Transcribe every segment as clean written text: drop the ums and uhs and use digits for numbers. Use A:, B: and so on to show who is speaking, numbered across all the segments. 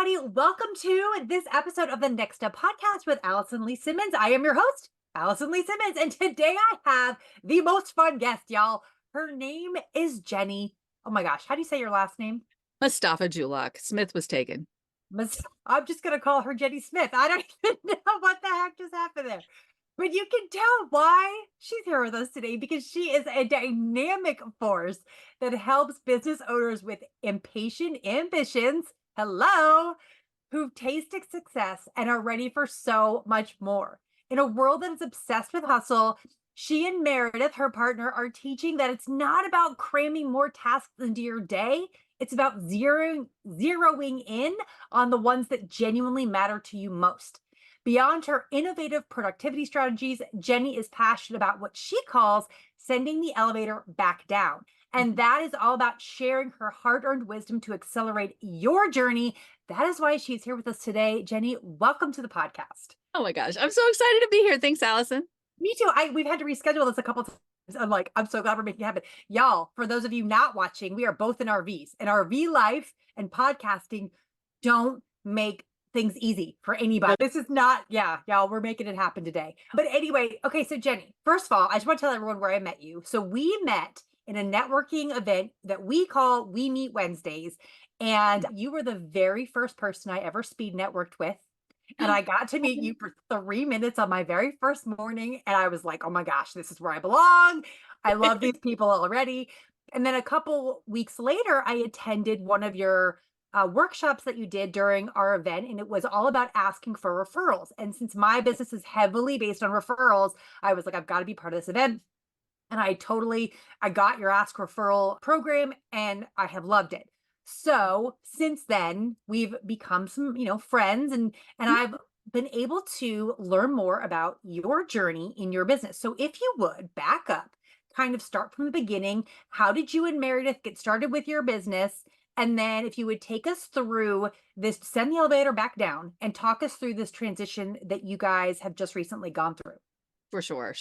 A: everybody. Welcome to this episode of the Next Step podcast with Allison Lee Simmons. I am your host, Allison Lee Simmons, and today I have the most fun guest, y'all. Her name is Jennie. Oh my gosh, how do you say your last name?
B: Mustafa-Julock. Smith was taken.
A: I'm just going to call her Jennie Smith. I don't even know what the heck just happened there. But you can tell why she's here with us today because she is a dynamic force that helps business owners with impatient ambitions. Hello, who've tasted success and are ready for so much more. In a world that is obsessed with hustle, she and Meredyth, her partner, are teaching that it's not about cramming more tasks into your day. It's about zeroing in on the ones that genuinely matter to you most. Beyond her innovative productivity strategies, Jennie is passionate about what she calls sending the elevator back down. And that is all about sharing her hard-earned wisdom to accelerate your journey. That is why she's here with us today. Jennie, welcome to the podcast.
B: Oh my gosh. I'm so excited to be here. Thanks, Allison.
A: Me too. We've had to reschedule this a couple times. I'm so glad we're making it happen. Y'all, for those of you not watching, we are both in RVs. And RV life and podcasting don't make things easy for anybody. This is not, y'all, we're making it happen today. But anyway, okay, so Jennie, first of all, I just want to tell everyone where I met you. So we met in a networking event that we call We Meet Wednesdays. And you were the very first person I ever speed networked with. And I got to meet you for 3 minutes on my very first morning. And I was like, oh my gosh, this is where I belong. I love these people already. And then a couple weeks later, I attended one of your workshops that you did during our event. And it was all about asking for referrals. And since my business is heavily based on referrals, I was like, I've got to be part of this event. And I got your Ask Referral program and I have loved it. So since then, we've become some, friends and I've been able to learn more about your journey in your business. So if you would back up, kind of start from the beginning, how did you and Meredyth get started with your business? And then if you would take us through this, send the elevator back down and talk us through this transition that you guys have just recently gone through.
B: For sure.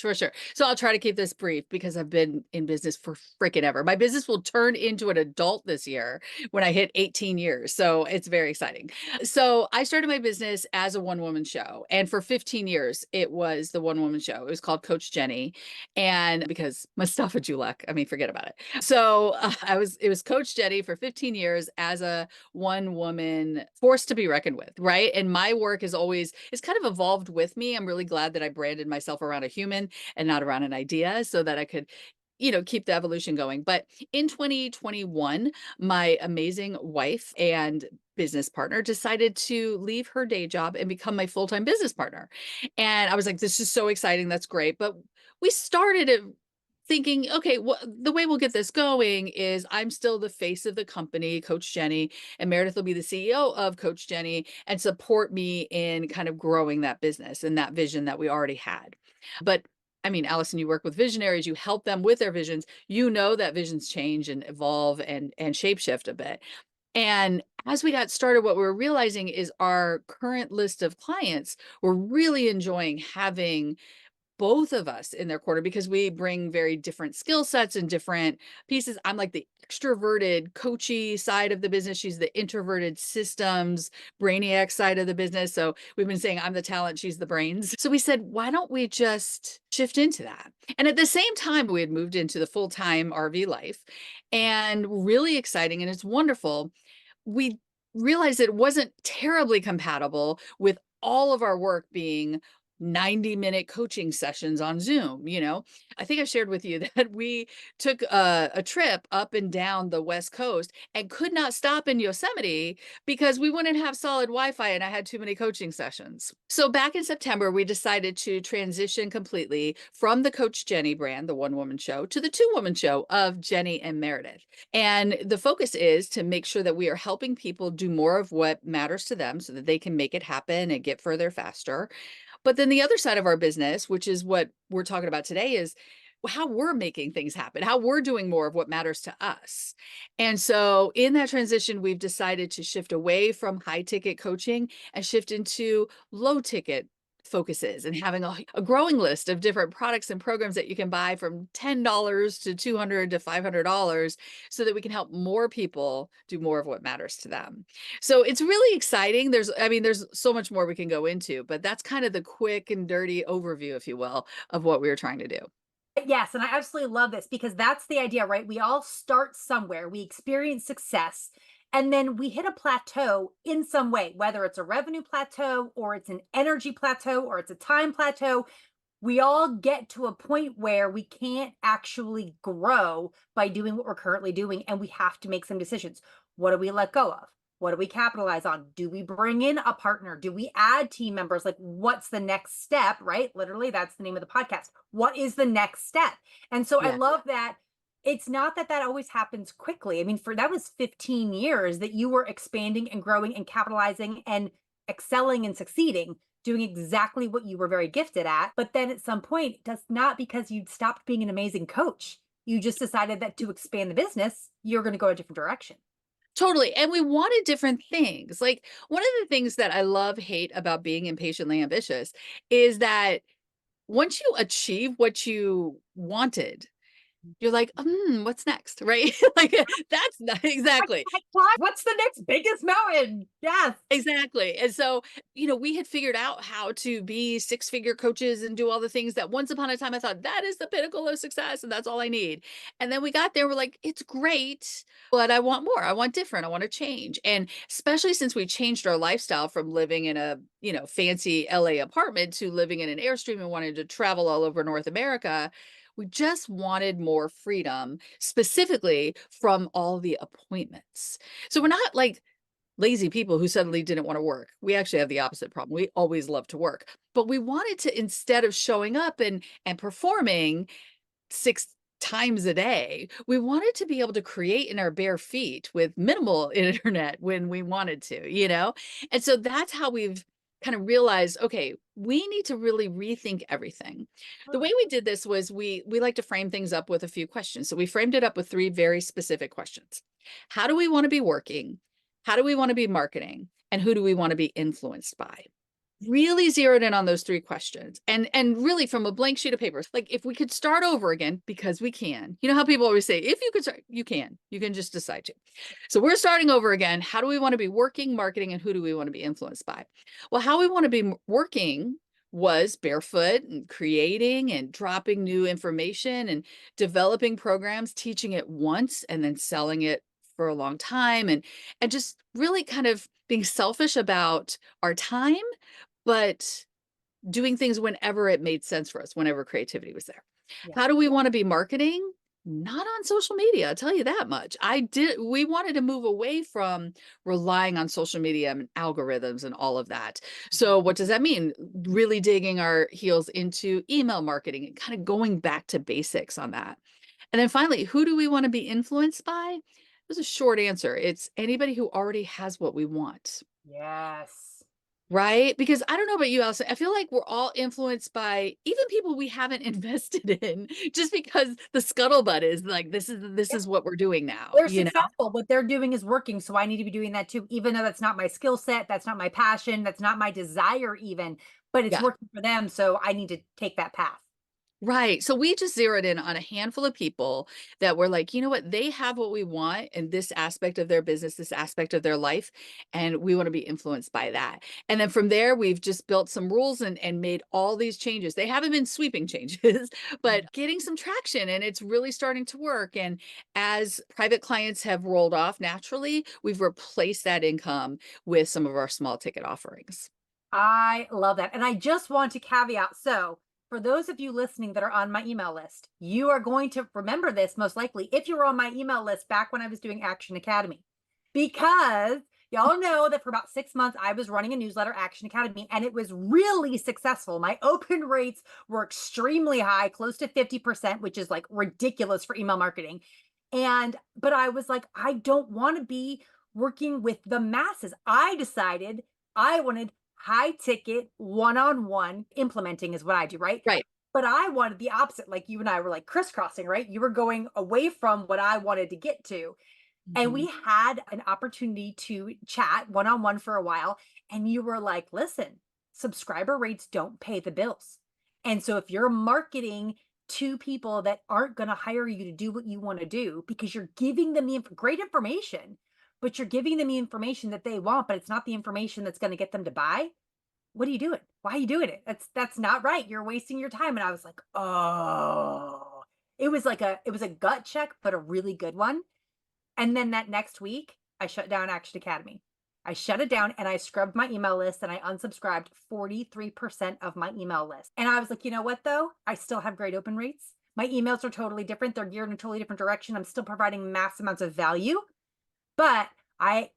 B: So I'll try to keep this brief because I've been in business for freaking ever. My business will turn into an adult this year when I hit 18 years. So it's very exciting. So I started my business as a one-woman show. And for 15 years, it was the one-woman show. It was called Coach Jennie. And because Mustafa-Julock, I mean, forget about it. So it was Coach Jennie for 15 years as a one-woman force to be reckoned with, right? And my work it's kind of evolved with me. I'm really glad that I branded myself around a human and not around an idea so that I could keep the evolution going. But in 2021, my amazing wife and business partner decided to leave her day job and become my full-time business partner. And I was like, this is so exciting. That's great. But we started it thinking, okay, the way we'll get this going is I'm still the face of the company, Coach Jennie, and Meredyth will be the CEO of Coach Jennie and support me in kind of growing that business and that vision that we already had. But I mean, Allison, you work with visionaries, you help them with their visions, that visions change and evolve and shapeshift a bit. And as we got started, what we were realizing is our current list of clients were really enjoying having both of us in their corner because we bring very different skill sets and different pieces. I'm like the extroverted coachy side of the business. She's the introverted systems brainiac side of the business. So we've been saying I'm the talent, she's the brains. So we said, why don't we just shift into that? And at the same time, we had moved into the full-time RV life and really exciting. And it's wonderful. We realized it wasn't terribly compatible with all of our work being 90-minute coaching sessions on Zoom. I think I shared with you that we took a trip up and down the West Coast and could not stop in Yosemite because we wouldn't have solid Wi-Fi and I had too many coaching sessions. So back in September, we decided to transition completely from the Coach Jennie brand, the one-woman show, to the two-woman show of Jennie and Meredyth. And the focus is to make sure that we are helping people do more of what matters to them so that they can make it happen and get further faster. But then the other side of our business, which is what we're talking about today, is how we're making things happen, how we're doing more of what matters to us. And so in that transition, we've decided to shift away from high ticket coaching and shift into low ticket focus is, and having a growing list of different products and programs that you can buy from $10 to $200 to $500 so that we can help more people do more of what matters to them. So it's really exciting. There's so much more we can go into, but that's kind of the quick and dirty overview, if you will, of what we were trying to do.
A: Yes, and I absolutely love this because that's the idea, right? We all start somewhere, we experience success, and then we hit a plateau in some way, whether it's a revenue plateau or it's an energy plateau or it's a time plateau. We all get to a point where we can't actually grow by doing what we're currently doing, and we have to make some decisions. What do we let go of? What do we capitalize on? Do we bring in a partner? Do we add team members? Like, what's the next step, right? Literally, that's the name of the podcast. What is the next step? And so I
B: Yeah.
A: love that it's not that that always happens quickly. I mean, for that was 15 years that you were expanding and growing and capitalizing and excelling and succeeding, doing exactly what you were very gifted at. But then at some point, that's not because you'd stopped being an amazing coach. You just decided that to expand the business, you're going to go a different direction.
B: Totally. And we wanted different things. Like, one of the things that I love, hate about being impatiently ambitious is that once you achieve what you wanted, you're like, what's next? Right? Like, that's not exactly.
A: What's the next biggest mountain? Yes.
B: Exactly. And so, we had figured out how to be six-figure coaches and do all the things that once upon a time I thought that is the pinnacle of success and that's all I need. And then we got there, we're like, it's great, but I want more. I want different. I want to change. And especially since we changed our lifestyle from living in a, fancy LA apartment to living in an Airstream and wanting to travel all over North America, we just wanted more freedom, specifically from all the appointments. So we're not like lazy people who suddenly didn't want to work. We actually have the opposite problem. We always love to work, but we wanted to, instead of showing up and performing 6 times a day, we wanted to be able to create in our bare feet with minimal internet when we wanted to. And so that's how we've kind of realized, okay, we need to really rethink everything. The way we did this was we like to frame things up with a few questions. So we framed it up with 3 very specific questions. How do we want to be working? How do we want to be marketing? And who do we want to be influenced by? Really zeroed in on those 3 questions, and really from a blank sheet of paper. Like, if we could start over again, because we can. You know how people always say, if you could start, you can just decide to. So we're starting over again. How do we want to be working, marketing, and who do we want to be influenced by? Well, how we want to be working was barefoot and creating and dropping new information and developing programs, teaching it once and then selling it for a long time, and just really kind of being selfish about our time, but doing things whenever it made sense for us, whenever creativity was there.
A: Yeah.
B: How do we want to be marketing? Not on social media, I'll tell you that much. We wanted to move away from relying on social media and algorithms and all of that. So what does that mean? Really digging our heels into email marketing and kind of going back to basics on that. And then finally, who do we want to be influenced by? It was a short answer. It's anybody who already has what we want.
A: Yes.
B: Right? Because I don't know about you, Allison. I feel like we're all influenced by even people we haven't invested in, just because the scuttlebutt is like, this is what we're doing now,
A: They're
B: you know?
A: successful. What they're doing is working. So I need to be doing that too, even though that's not my skill set. That's not my passion. That's not my desire, even, but it's
B: Yeah.
A: working for them. So I need to take that path.
B: Right. So we just zeroed in on a handful of people that were like, you know what, they have what we want in this aspect of their business, this aspect of their life, and we want to be influenced by that. And then from there, we've just built some rules and made all these changes. They haven't been sweeping changes, but getting some traction, and it's really starting to work. And as private clients have rolled off naturally, we've replaced that income with some of our small ticket offerings.
A: I love that. And I just want to caveat. So, for those of you listening that are on my email list, you are going to remember this most likely if you were on my email list back when I was doing Action Academy, because y'all know that for about 6 months, I was running a newsletter, Action Academy, and it was really successful. My open rates were extremely high, close to 50%, which is like ridiculous for email marketing. But I was like, I don't want to be working with the masses. I decided I wanted high ticket, one-on-one implementing is what I do, right?
B: Right.
A: But I wanted the opposite. Like, you and I were like crisscrossing, right? You were going away from what I wanted to get to. And
B: Mhm.
A: we had an opportunity to chat one-on-one for a while. And you were like, listen, subscriber rates don't pay the bills. And so if you're marketing to people that aren't going to hire you to do what you want to do because you're giving them the great information, but you're giving them the information that they want, but it's not the information that's going to get them to buy, what are you doing? Why are you doing it? That's not right. You're wasting your time. And I was like, oh, it was a gut check, but a really good one. And then that next week, I shut down Action Academy. I shut it down and I scrubbed my email list and I unsubscribed 43% of my email list. And I was like, you know what though? I still have great open rates. My emails are totally different. They're geared in a totally different direction. I'm still providing mass amounts of value, but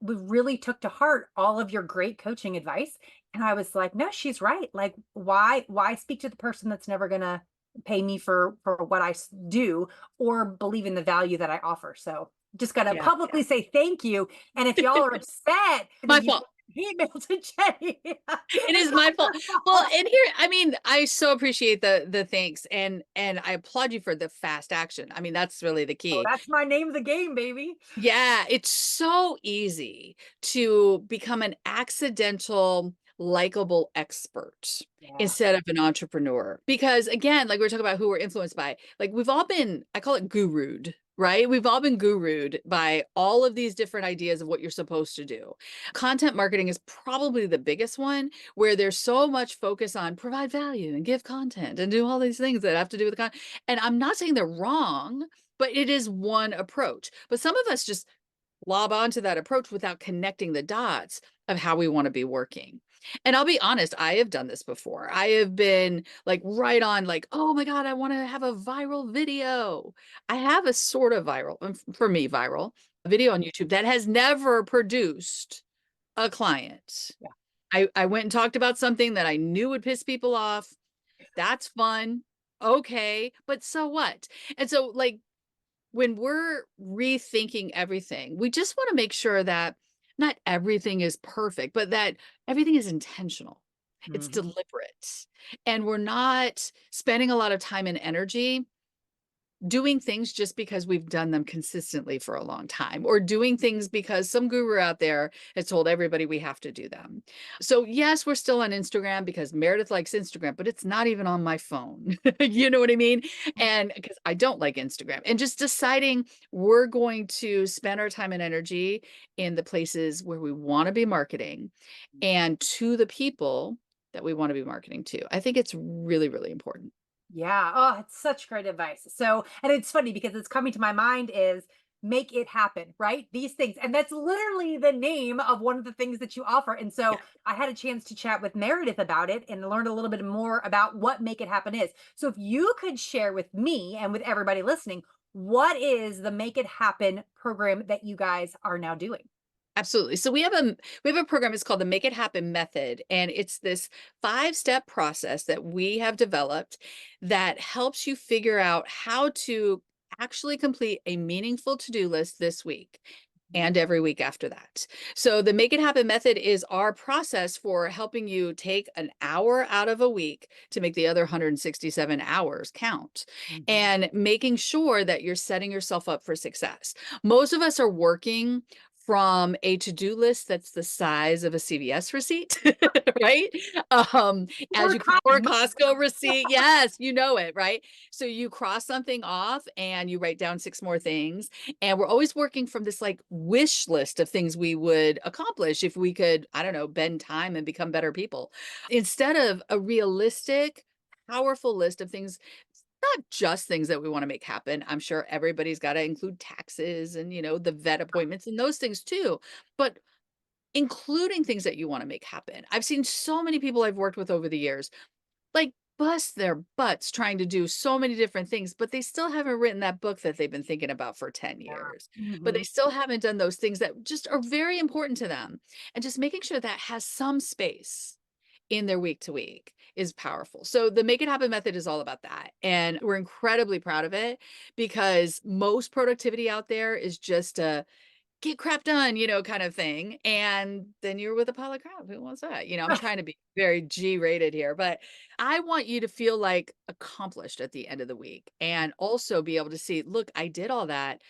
A: we really took to heart all of your great coaching advice. And I was like, no, she's right. Like, why speak to the person that's never gonna pay me for what I do or believe in the value that I offer? So just gotta
B: Yeah.
A: publicly say thank you. And if y'all are upset
B: My
A: that you
B: fault.
A: email to Jenny,
B: It
A: it's
B: is my
A: not
B: fault.
A: your
B: Well,
A: fault.
B: and here, I mean, I so appreciate the thanks, and I applaud you for the fast action. I mean, that's really the
A: Oh,
B: key.
A: that's my name of the game, baby.
B: Yeah, it's so easy to become an accidental, likable expert
A: Yeah.
B: instead of an entrepreneur. Because again, like we were talking about who we're influenced by, like we've all been, I call it guru'd, right? We've all been guru'd by all of these different ideas of what you're supposed to do. Content marketing is probably the biggest one where there's so much focus on provide value and give content and do all these things that have to do with the content. And I'm not saying they're wrong, but it is one approach. But some of us just lob onto that approach without connecting the dots of how we want to be working. And I'll be honest, I have done this before. I have been like right on, like, oh my God, I want to have a viral video. I have a sort of viral, for me, viral video on YouTube that has never produced a client.
A: Yeah.
B: I went and talked about something that I knew would piss people off. That's fun. Okay. But so what? And so, like, when we're rethinking everything, we just want to make sure that not everything is perfect, but that everything is intentional. It's
A: Mhm.
B: deliberate. And we're not spending a lot of time and energy doing things just because we've done them consistently for a long time, or doing things because some guru out there has told everybody we have to do them. So yes, we're still on Instagram because Meredyth likes Instagram, but it's not even on my phone. You know what I mean? And because I don't like Instagram, and just deciding we're going to spend our time and energy in the places where we want to be marketing and to the people that we want to be marketing to. I think it's really, really important.
A: Yeah. Oh, it's such great advice. So, and it's funny because it's coming to my mind is make it happen, right? These things. And that's literally the name of one of the things that you offer. And
B: Yeah.
A: so I had a chance to chat with Meredyth about it and learn a little bit more about what Make It Happen is. So if you could share with me and with everybody listening, what is the Make It Happen program that you guys are now doing?
B: Absolutely. So we have a program, it's called the Make It Happen method, and it's this 5-step process that we have developed that helps you figure out how to actually complete a meaningful to-do list this week and every week after that. So the Make It Happen method is our process for helping you take an hour out of a week to make the other 167 hours count,
A: Mhm.
B: and making sure that you're setting yourself up for success. Most of us are working from a to-do list that's the size of a CVS receipt, right? Um,
A: Or
B: or a
A: kind.
B: Costco receipt. Yes, you know it, right? So you cross something off and you write down 6 more things. And we're always working from this like wish list of things we would accomplish if we could, I don't know, bend time and become better people, instead of a realistic, powerful list of things, not just things that we want to make happen. I'm sure everybody's got to include taxes and, the vet appointments and those things too. But including things that you want to make happen. I've seen so many people I've worked with over the years, like bust their butts trying to do so many different things, but they still haven't written that book that they've been thinking about for 10 years. But they
A: Mhm.
B: still haven't done those things that just are very important to them. And just making sure that has some space in their week to week is powerful. So the Make It Happen method is all about that. And we're incredibly proud of it because most productivity out there is just a get crap done, kind of thing. And then you're with a pile of crap. Who wants that? I'm trying to be very G rated here, but I want you to feel like accomplished at the end of the week and also be able to see, look, I did all that.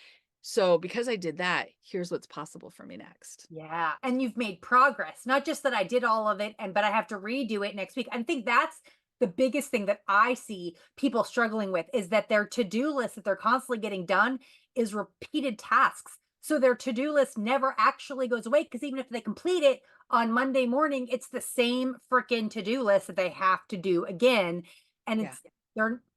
B: So because I did that, here's what's possible for me next.
A: Yeah. And you've made progress, not just that I did all of it but I have to redo it next week. I think that's the biggest thing that I see people struggling with is that their to-do list that they're constantly getting done is repeated tasks. So their to-do list never actually goes away because even if they complete it on Monday morning, it's the same freaking to-do list that they have to do again. And
B: Yeah.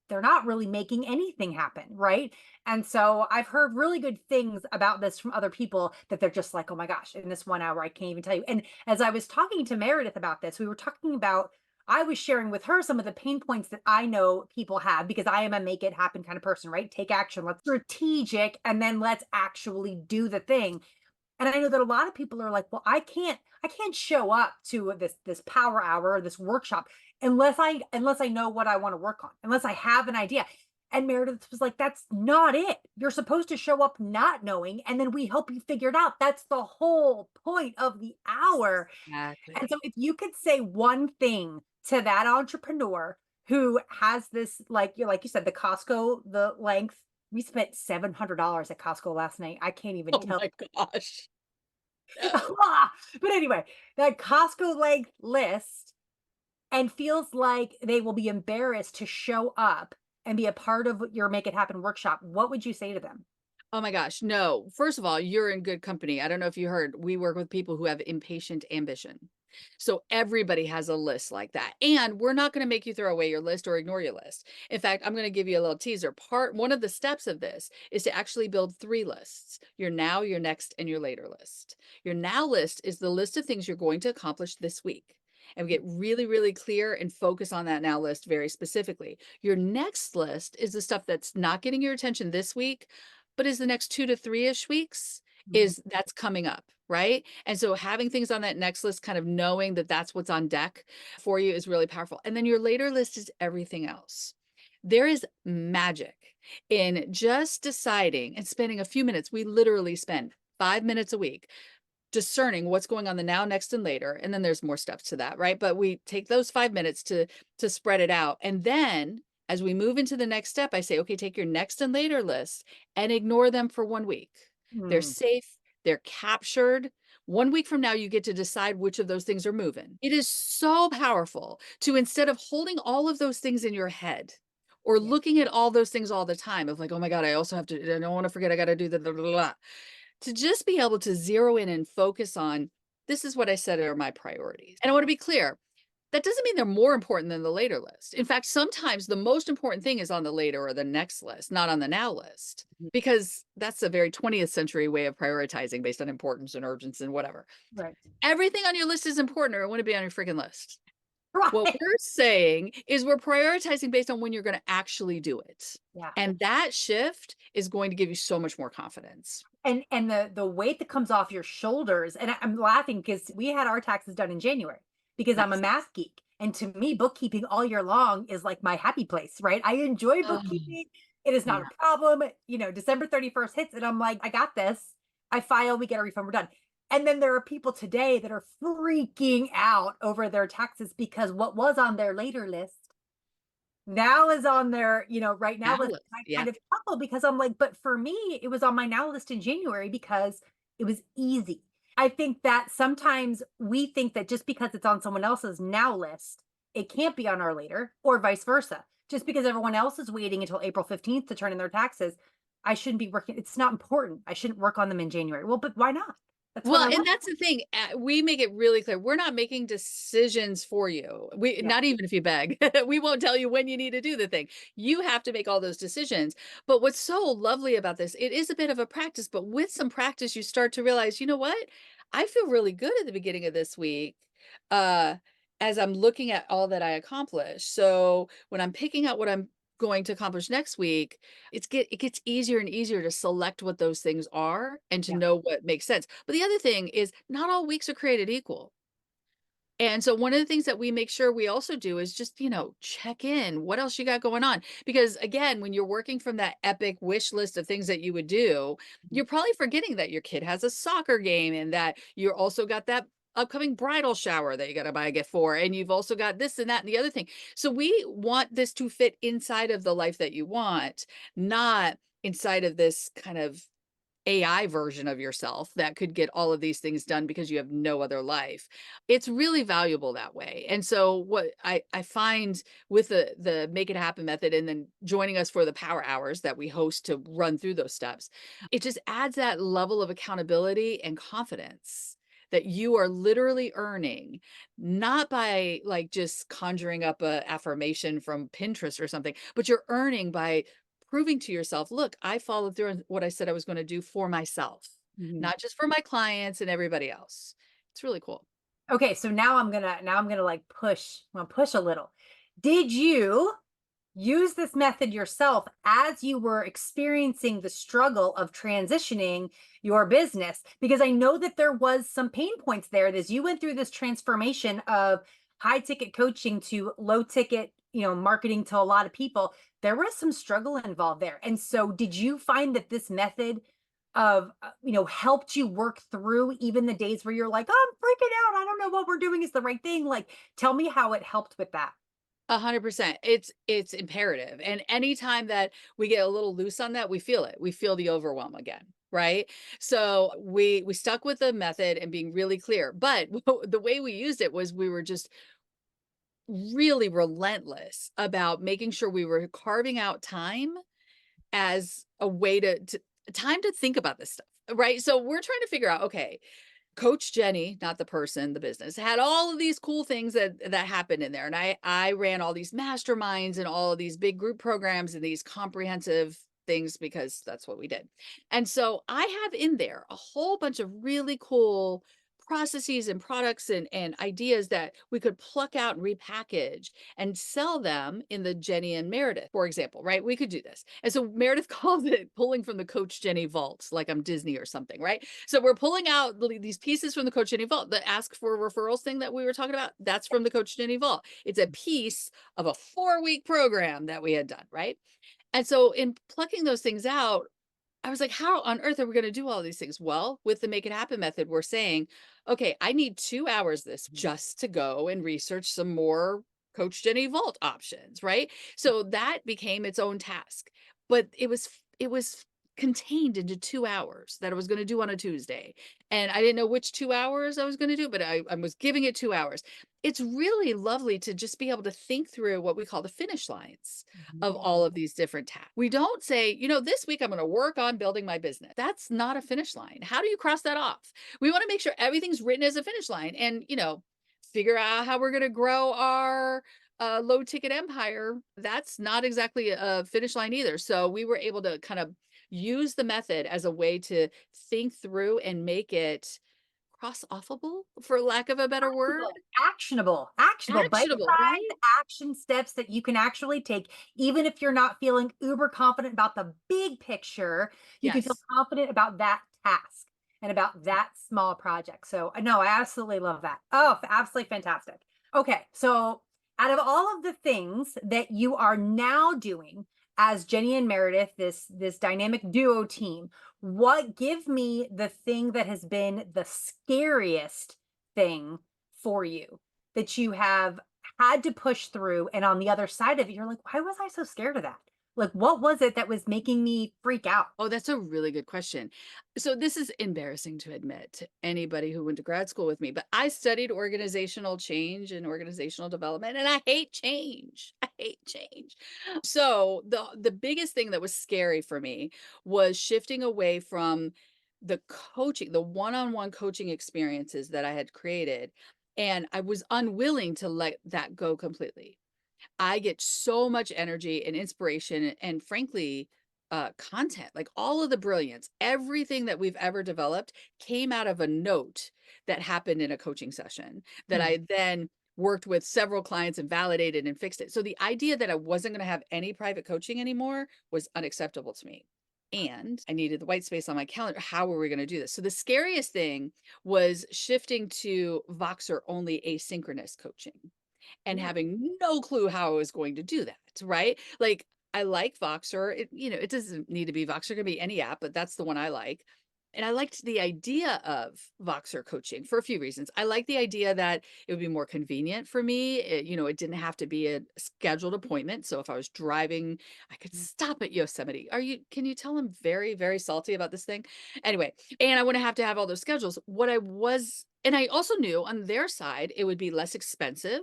A: they're not really making anything happen, right? And so I've heard really good things about this from other people that they're just like, oh my gosh, in this 1 hour, I can't even tell you. And as I was talking to Meredith about this, we were talking about, I was sharing with her some of the pain points that I know people have because I am a make it happen kind of person, right? Take action, let's strategic, and then let's actually do the thing. And I know that a lot of people are like, well, I can't show up to this power hour or this workshop unless I know what I want to work on, unless I have an idea. And Meredith was like, that's not it. You're supposed to show up not knowing, and then we help you figure it out. That's the whole point of the hour. And
B: Exactly.
A: so if you could say one thing to that entrepreneur who has this, like you said, the Costco, the length, we spent $700 at Costco last night. I can't even
B: Oh
A: tell.
B: my gosh.
A: But anyway, that Costco length list and feels like they will be embarrassed to show up and be a part of your Make It Happen workshop, what would you say to them?
B: Oh my gosh. No. First of all, you're in good company. I don't know if you heard, we work with people who have impatient ambition. So everybody has a list like that. And we're not going to make you throw away your list or ignore your list. In fact, I'm going to give you a little teaser. One of the steps of this is to actually build 3 lists: your now, your next, and your later list. Your now list is the list of things you're going to accomplish this week. And we get really, really clear and focus on that now list very specifically. Your next list is the stuff that's not getting your attention this week, but is the next 2 to 3-ish weeks,
A: Mhm.
B: is that's coming up, right? And so having things on that next list, kind of knowing that that's what's on deck for you is really powerful. And then your later list is everything else. There is magic in just deciding and spending a few minutes. We literally spend 5 minutes a week discerning what's going on the now, next, and later. And then there's more steps to that, right? But we take those 5 minutes to spread it out. And then as we move into the next step, I say, okay, take your next and later list and ignore them for 1 week. They're
A: Mm,
B: safe, they're captured. 1 week from now, you get to decide which of those things are moving. It is so powerful to, instead of holding all of those things in your head or
A: yeah.
B: looking at all those things all the time of like, oh my God, I also have to, I don't want to forget, I got to do the blah, blah, blah, to just be able to zero in and focus on, this is what I said are my priorities. And I want to be clear, that doesn't mean they're more important than the later list. In fact, sometimes the most important thing is on the later or the next list, not on the now list,
A: Mhm.
B: because that's a very 20th century way of prioritizing based on importance and urgency and whatever.
A: Right.
B: Everything on your list is important or it wouldn't be on your freaking list. What
A: Right.
B: we're saying is we're prioritizing based on when you're going to actually do it.
A: Yeah.
B: And that shift is going to give you so much more confidence.
A: And the weight that comes off your shoulders, and I'm laughing because we had our taxes done in January because I'm a
B: Nice.
A: math geek. And to me, bookkeeping all year long is like my happy place, right? I enjoy
B: Oh,
A: bookkeeping. It is not
B: yeah.
A: a problem. December 31st hits, and I'm like, I got this. I file, we get a refund, we're done. And then there are people today that are freaking out over their taxes because what was on their later list now is on their, right now
B: Now
A: list.
B: let's,
A: I
B: yeah.
A: kind of chuckle because I'm like, but for me, it was on my now list in January because it was easy. I think that sometimes we think that just because it's on someone else's now list, it can't be on our later, or vice versa. Just because everyone else is waiting until April 15th to turn in their taxes, I shouldn't be working. It's not important. I shouldn't work on them in January. Well, but why not? That's what
B: Well,
A: I
B: and
A: love.
B: that's the thing, we make it really clear, we're not making decisions for you. We,
A: Yeah.
B: not even if you beg, we won't tell you when you need to do the thing. You have to make all those decisions. But what's so lovely about this, it is a bit of a practice, but with some practice, you start to realize, you know what? I feel really good at the beginning of this week, uh, as I'm looking at all that I accomplished. So when I'm picking out what I'm going to accomplish next week, it gets easier and easier to select what those things are and to
A: Yeah.
B: know what makes sense. But the other thing is not all weeks are created equal. And so one of the things that we make sure we also do is just, check in. What else you got going on? Because again, when you're working from that epic wish list of things that you would do,
A: Mhm.
B: you're probably forgetting that your kid has a soccer game and that you're also got that upcoming bridal shower that you got to buy a gift for. And you've also got this and that and the other thing. So we want this to fit inside of the life that you want, not inside of this kind of AI version of yourself that could get all of these things done because you have no other life. It's really valuable that way. And so what I find with the Make It Happen method and then joining us for the power hours that we host to run through those steps, it just adds that level of accountability and confidence that you are literally earning, not by like just conjuring up a affirmation from Pinterest or something, but you're earning by proving to yourself, look, I followed through on what I said I was going to do for myself,
A: Mhm.
B: not just for my clients and everybody else. It's really cool.
A: Okay, so now I'm gonna like push. I'm gonna push a little. Did you use this method yourself as you were experiencing the struggle of transitioning your business? Because I know that there was some pain points there as you went through this transformation of high ticket coaching to low ticket, marketing to a lot of people. There was some struggle involved there. And so did you find that this method of, helped you work through even the days where you're like, oh, I'm freaking out. I don't know what we're doing is the right thing. Like, tell me how it helped with that.
B: 100%. It's imperative. And anytime that we get a little loose on that, we feel it. We feel the overwhelm again. Right. So we stuck with the method and being really clear. But the way we used it was we were just really relentless about making sure we were carving out time as a way to time to think about this stuff, right? So we're trying to figure out, okay, Coach Jennie, not the person, the business, had all of these cool things that happened in there. And I ran all these masterminds and all of these big group programs and these comprehensive things because that's what we did. And so I have in there a whole bunch of really cool processes and products and ideas that we could pluck out and repackage and sell them in the Jennie and Meredyth, for example, right? We could do this. And so Meredyth calls it pulling from the Coach Jennie vault, like I'm Disney or something, right? So we're pulling out these pieces from the Coach Jennie vault. The ask for referrals thing that we were talking about, that's from the Coach Jennie vault. It's a piece of a 4-week program that we had done, right? And so in plucking those things out, I was like, how on earth are we going to do all these things? Well, with the Make It Happen method, we're saying, okay, I need 2 hours this just to go and research some more Coach Jennie Vault options, right? So that became its own task. But it was contained into 2 hours that I was going to do on a Tuesday. And I didn't know which 2 hours I was going to do, but I was giving it 2 hours. It's really lovely to just be able to think through what we call the finish lines of all of these different tasks. We don't say, this week I'm going to work on building my business. That's not a finish line. How do you cross that off? We want to make sure everything's written as a finish line and, figure out how we're going to grow our low ticket empire. That's not exactly a finish line either. So we were able to kind of use the method as a way to think through and make it cross-offable, for lack of a better word.
A: Actionable,
B: Actionable,
A: bite-sized
B: right?
A: action steps that you can actually take, even if you're not feeling uber confident about the big picture, you can feel
B: Yes.
A: confident about that task and about that small project. So, no, I absolutely love that. Oh, absolutely fantastic. Okay, so out of all of the things that you are now doing as Jennie and Meredyth, this dynamic duo team, give me the thing that has been the scariest thing for you that you have had to push through, and on the other side of it you're like, why was I so scared of that? Like, what was it that was making me freak out?
B: Oh, that's a really good question. So this is embarrassing to admit to anybody who went to grad school with me, but I studied organizational change and organizational development, and I hate change. I hate change. So the biggest thing that was scary for me was shifting away from the coaching, the one-on-one coaching experiences that I had created, and I was unwilling to let that go completely. I get so much energy and inspiration and frankly, content, like all of the brilliance, everything that we've ever developed came out of a note that happened in a coaching session that
A: Hmm.
B: I then worked with several clients and validated and fixed it. So the idea that I wasn't going to have any private coaching anymore was unacceptable to me. And I needed the white space on my calendar. How were we going to do this? So the scariest thing was shifting to Voxer only asynchronous coaching and
A: Yeah.
B: having no clue how I was going to do that, right? Like I like Voxer. It doesn't need to be Voxer, it can be any app, but that's the one I like. And I liked the idea of Voxer coaching for a few reasons. I like the idea that it would be more convenient for me. It didn't have to be a scheduled appointment. So if I was driving, I could stop at Yosemite. Can you tell I'm very, very salty about this thing? Anyway, and I wouldn't have to have all those schedules. And I also knew on their side, it would be less expensive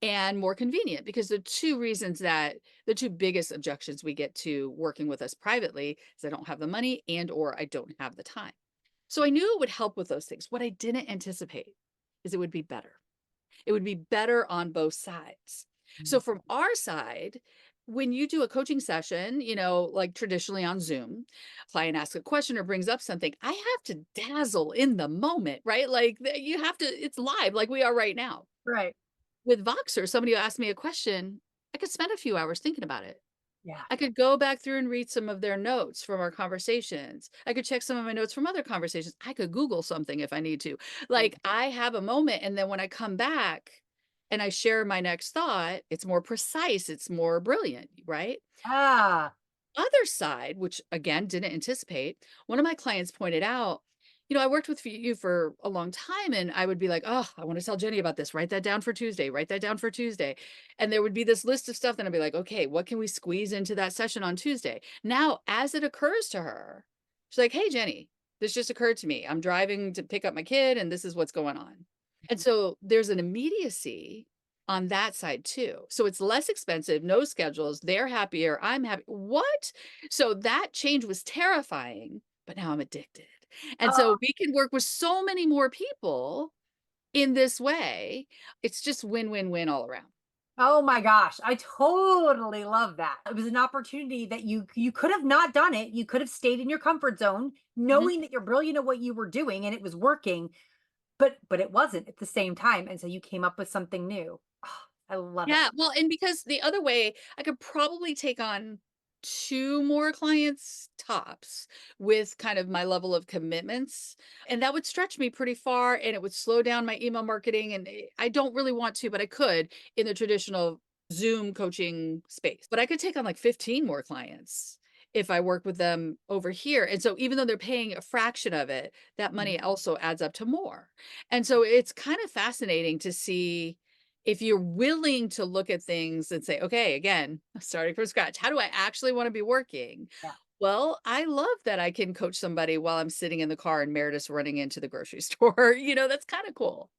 B: and more convenient because the two biggest objections we get to working with us privately is I don't have the money and or I don't have the time. So I knew it would help with those things. What I didn't anticipate is it would be better. It would be better on both sides. So from our side, when you do a coaching session, like traditionally on Zoom, client asks a question or brings up something, I have to dazzle in the moment, right? Like you have to, it's live like we are right now.
A: Right.
B: With Voxer, somebody will ask me a question, I could spend a few hours thinking about it.
A: Yeah.
B: I could go back through and read some of their notes from our conversations. I could check some of my notes from other conversations. I could Google something if I need to. Like I have a moment, and then when I come back and I share my next thought, it's more precise, it's more brilliant, right?
A: Ah,
B: Other side, which again didn't anticipate, one of my clients pointed out, I worked with you for a long time, and I would be like, oh, I want to tell Jenny about this. Write that down for Tuesday. Write that down for Tuesday. And there would be this list of stuff. Then I'd be like, okay, what can we squeeze into that session on Tuesday? Now, as it occurs to her, she's like, hey, Jenny, this just occurred to me. I'm driving to pick up my kid, and this is what's going on. And so there's an immediacy on that side too. So it's less expensive, no schedules, they're happier, I'm happy. What? So that change was terrifying, but now I'm addicted. And
A: oh,
B: so we can work with so many more people in this way. It's just win, win, win all around.
A: oh my gosh. I totally love that. It was an opportunity that you could have not done it. You could have stayed in your comfort zone,
B: Mhm.
A: knowing that you're brilliant at what you were doing and it was working, but it wasn't at the same time. And so you came up with something new. Oh, I love it.
B: Yeah, well, and because the other way, I could probably take on 2 more clients tops with kind of my level of commitments, and that would stretch me pretty far, and it would slow down my email marketing, and I don't really want to, but I could in the traditional Zoom coaching space. But I could take on, like, 15 more clients if I work with them over here, and so even though they're paying a fraction of it, that
A: Mhm.
B: money also adds up to more. And so it's kind of fascinating to see if you're willing to look at things and say, okay, again, starting from scratch, how do I actually want to be working?
A: Yeah.
B: Well, I love that I can coach somebody while I'm sitting in the car and Meredith's running into the grocery store. That's kind of cool.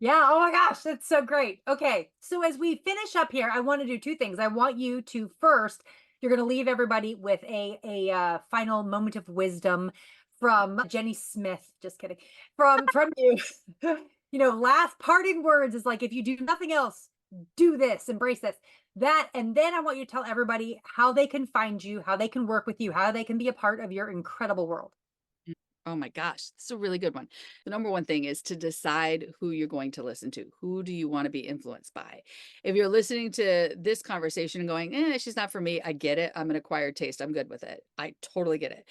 A: Yeah. Oh my gosh, that's so great. Okay. So as we finish up here, I want to do two things. I want you to first, you're going to leave everybody with a final moment of wisdom from Jenny Smith. Just kidding. From you. Last parting words is like if you do nothing else, do this, embrace this. That and then I want you to tell everybody how they can find you, how they can work with you, how they can be a part of your incredible world.
B: Mm. Oh my gosh, that's a really good one. The number one thing is to decide who you're going to listen to. Who do you want to be influenced by? If you're listening to this conversation and going, she's not for me, I get it. I'm an acquired taste. I'm good with it. I totally get it.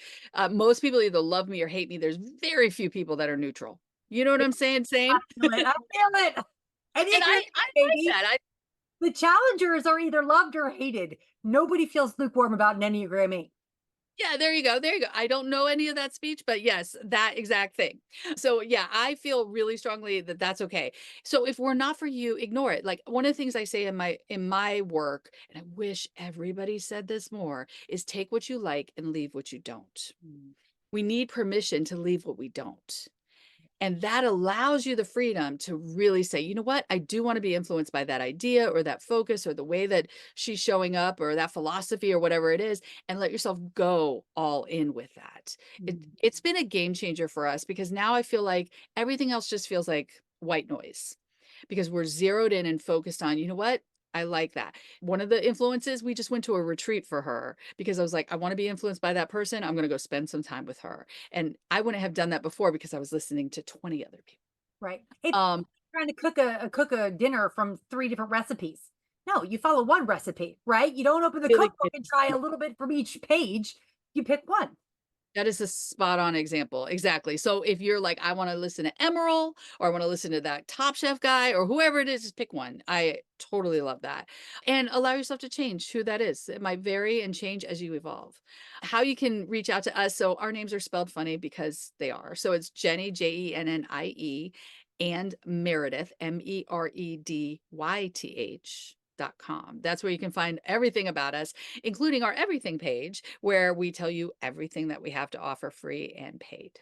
B: Most people either love me or hate me. There's very few people that are neutral. You know what I'm saying?
A: I
B: Same.
A: feel it. I feel it.
B: And
A: Enneagram,
B: I like
A: baby.
B: that.
A: The challengers are either loved or hated. Nobody feels lukewarm about an Enneagram 8.
B: Yeah, there you go. There you go. I don't know any of that speech, but yes, that exact thing. So, yeah, I feel really strongly that that's okay. So, if we're not for you, ignore it. Like one of the things I say in my work, and I wish everybody said this more, is take what you like and leave what you don't.
A: Mm.
B: We need permission to leave what we don't. And that allows you the freedom to really say, you know what? I do want to be influenced by that idea or that focus or the way that she's showing up or that philosophy or whatever it is, and let yourself go all in with that.
A: Mm.
B: It's been a game changer for us because now I feel like everything else just feels like white noise because we're zeroed in and focused on, you know what? I like that. One of the influences, we just went to a retreat for her because I was like, I want to be influenced by that person. I'm going to go spend some time with her. And I wouldn't have done that before because I was listening to 20 other people.
A: Right. It's
B: Um,
A: trying to cook a dinner from 3 different recipes. No, you follow one recipe, right? You don't open the
B: really
A: cookbook
B: good.
A: and try a little bit from each page. You pick one.
B: That is a spot on example. Exactly. So if you're like, I want to listen to Emerald or I want to listen to that Top Chef guy or whoever it is, just pick one. I totally love that. And allow yourself to change who that is. It might vary and change as you evolve. How you can reach out to us. So our names are spelled funny because they are. So it's Jennie, Jennie, and Meredyth, Meredyth.com. That's where you can find everything about us, including our everything page, where we tell you everything that we have to offer free and paid.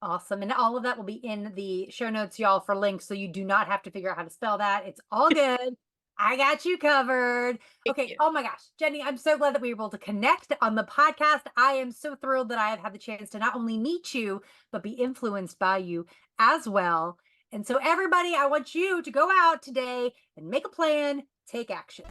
A: Awesome. And all of that will be in the show notes, y'all, for links. So you do not have to figure out how to spell that. It's all good. I got you covered.
B: Thank
A: Okay.
B: you.
A: Oh my gosh. Jennie, I'm so glad that we were able to connect on the podcast. I am so thrilled that I have had the chance to not only meet you, but be influenced by you as well. And so, everybody, I want you to go out today and make a plan, take action.